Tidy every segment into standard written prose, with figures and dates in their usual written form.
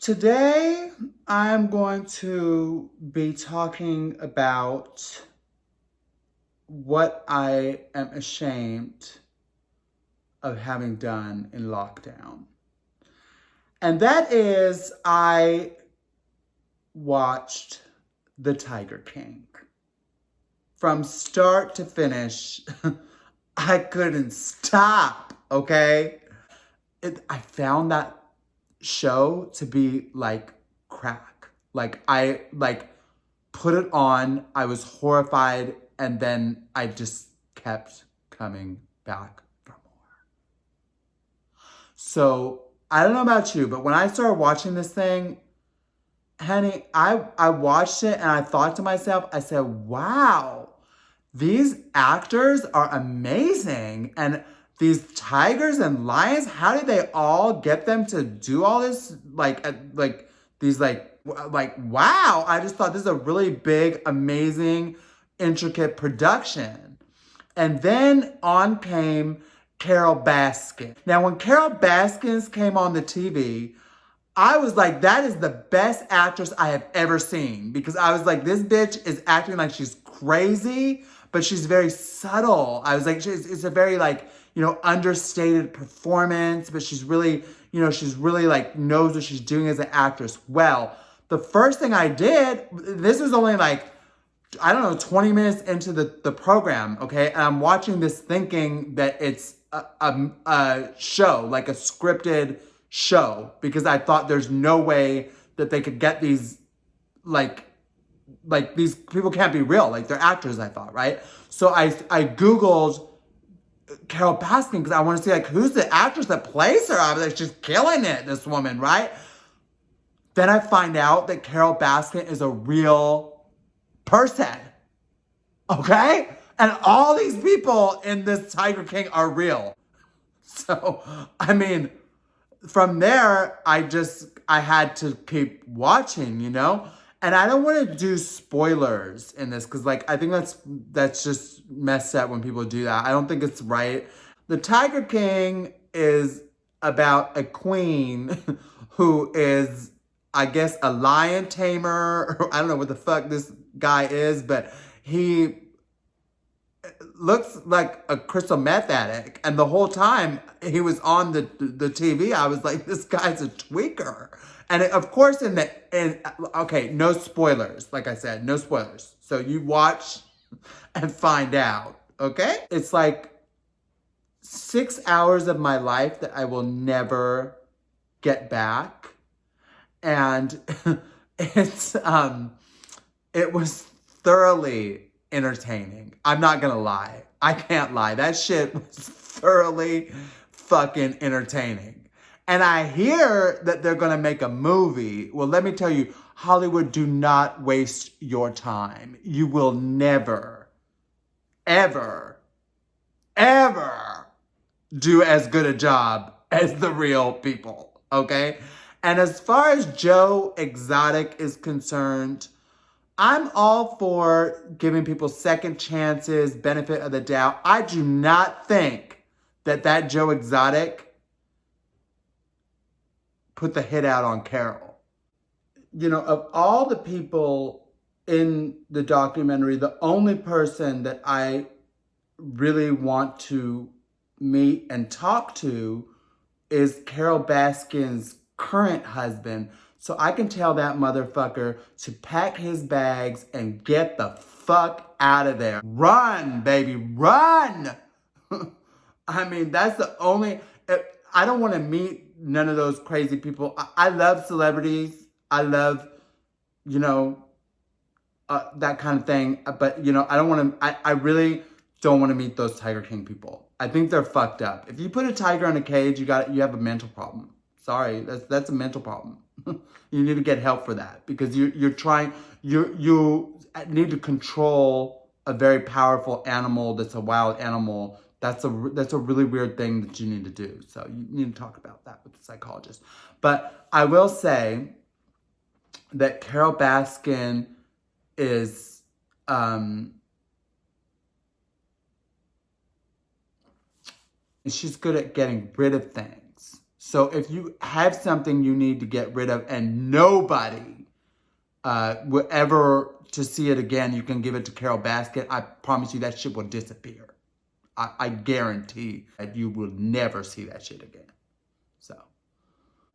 Today, I'm going to be talking about what I am ashamed of having done in lockdown. And that is, I watched The Tiger King. From start to finish, I couldn't stop, okay? I found that show to be like crack. I put it on, I was horrified, and then I just kept coming back for more. So I don't know about you, but when I started watching this thing, honey, I watched it and I thought to myself, I said, wow, these actors are amazing. And these tigers and lions, how did they all get them to do all this? Wow. I just thought this is a really big, amazing, intricate production. And then on came Carole Baskin. Now, when Carole Baskin came on the TV, I was like, that is the best actress I have ever seen. Because I was like, this bitch is acting like she's crazy, but she's very subtle. I was like, it's a very understated performance, but she's really like knows what she's doing as an actress. Well, the first thing I did, this was only 20 minutes into the program, okay? And I'm watching this thinking that it's a show, like a scripted show, because I thought there's no way that they could get these, these people can't be real. Like, they're actors, I thought, right? So I Googled Carole Baskin because I want to see, who's the actress that plays her? I was like, she's killing it, this woman, right? Then I find out that Carole Baskin is a real person, okay? And all these people in this Tiger King are real. So, I mean, from there, I had to keep watching, And I don't want to do spoilers in this because, I think that's just messed up when people do that. I don't think it's right. The Tiger King is about a queen who is, I guess, a lion tamer. Or I don't know what the fuck this guy is, but he looks like a crystal meth addict. And the whole time he was on the TV, I was like, this guy's a tweaker. And of course, okay, no spoilers. Like I said, no spoilers. So you watch and find out, okay? It's 6 hours of my life that I will never get back. And it was thoroughly entertaining. I'm not gonna lie. I can't lie. That shit was thoroughly fucking entertaining. And I hear that they're gonna make a movie. Well, let me tell you, Hollywood, do not waste your time. You will never, ever, ever do as good a job as the real people, okay? And as far as Joe Exoitc is concerned, I'm all for giving people second chances, benefit of the doubt. I do not think that Joe Exoitc put the hit out on Carole. Of all the people in the documentary, the only person that I really want to meet and talk to is Carole Baskin's current husband. So I can tell that motherfucker to pack his bags and get the fuck out of there. Run, baby, run! I mean, that's the only... I don't want to meet none of those crazy people. I love celebrities. I love, that kind of thing. But, I don't want to... I really don't want to meet those Tiger King people. I think they're fucked up. If you put a tiger in a cage, you have a mental problem. Sorry, that's a mental problem. You need to get help for that because you need to control a very powerful animal that's a wild animal. That's a really weird thing that you need to do. So you need to talk about that with the psychologist. But I will say that Carole Baskin is she's good at getting rid of things. So if you have something you need to get rid of and nobody will ever to see it again, you can give it to Carole Baskin. I promise you that shit will disappear. I guarantee that you will never see that shit again. So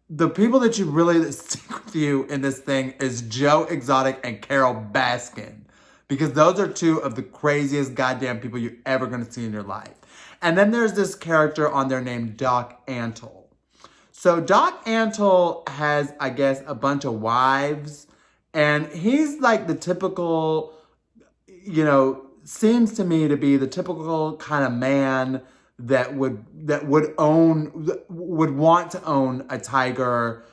the people that you really stick with you in this thing is Joe Exotic and Carole Baskin. Because those are two of the craziest goddamn people you're ever going to see in your life. And then there's this character on there named Doc Antle. So Doc Antle has, I guess, a bunch of wives. And he's like the typical, you know, seems to me to be the typical kind of man that would want to own a tiger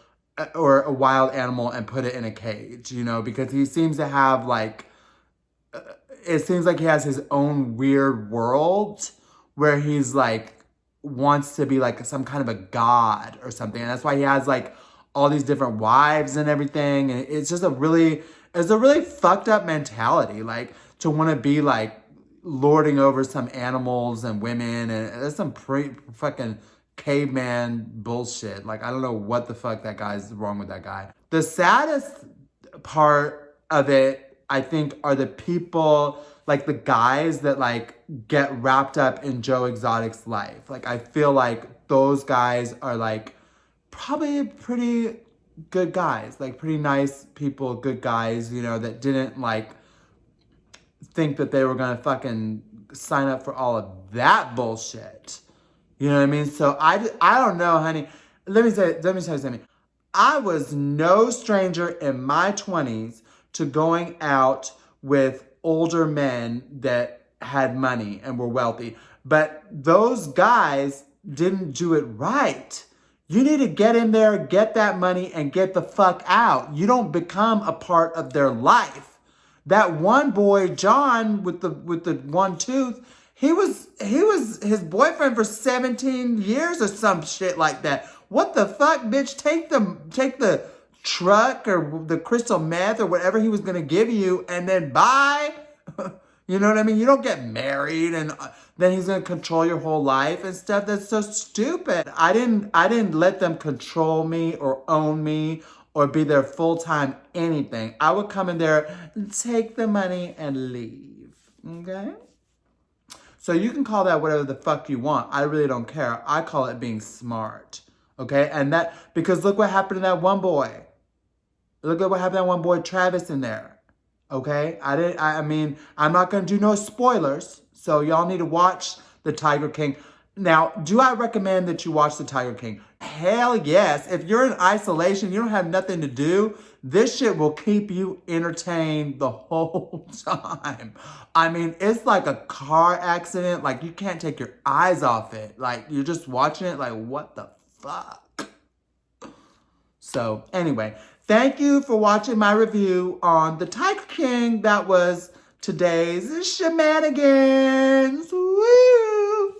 or a wild animal and put it in a cage, you know, because he seems to have like, it seems like he has his own weird world where he's like, wants to be like some kind of a god or something. And that's why he has like all these different wives and everything. And it's just it's a really fucked up mentality. Like to want to be like lording over some animals and women. And that's some fucking caveman bullshit. Like, I don't know what the fuck that guy's wrong with that guy. The saddest part of it, I think, are the people, like the guys that like get wrapped up in Joe Exotic's life. Like, I feel like those guys are like probably pretty good guys, like pretty nice people, good guys, you know, that didn't like think that they were gonna fucking sign up for all of that bullshit. You know what I mean? So I don't know, honey. Let me tell you something. I was no stranger in my 20s to going out with older men that had money and were wealthy. But those guys didn't do it right. You need to get in there, get that money, and get the fuck out. You don't become a part of their life. That one boy, John, with the one tooth, he was his boyfriend for 17 years or some shit like that. What the fuck, bitch? Take the truck or the crystal meth or whatever he was gonna give you, and then bye. You know what I mean? You don't get married and then he's gonna control your whole life and stuff. That's so stupid. I didn't let them control me or own me or be their full-time anything. I would come in there and take the money and leave. Okay? So you can call that whatever the fuck you want. I really don't care. I call it being smart. Okay? And that, because look what happened to that one boy. Look at what happened to that one boy, Travis, in there. Okay? I mean, I'm not going to do no spoilers. So y'all need to watch The Tiger King. Now, do I recommend that you watch The Tiger King? Hell yes. If you're in isolation, you don't have nothing to do, this shit will keep you entertained the whole time. I mean, it's like a car accident. Like, you can't take your eyes off it. Like, you're just watching it like, what the fuck? So, anyway, thank you for watching my review on The Tiger King. That was today's shenanigans. Woo!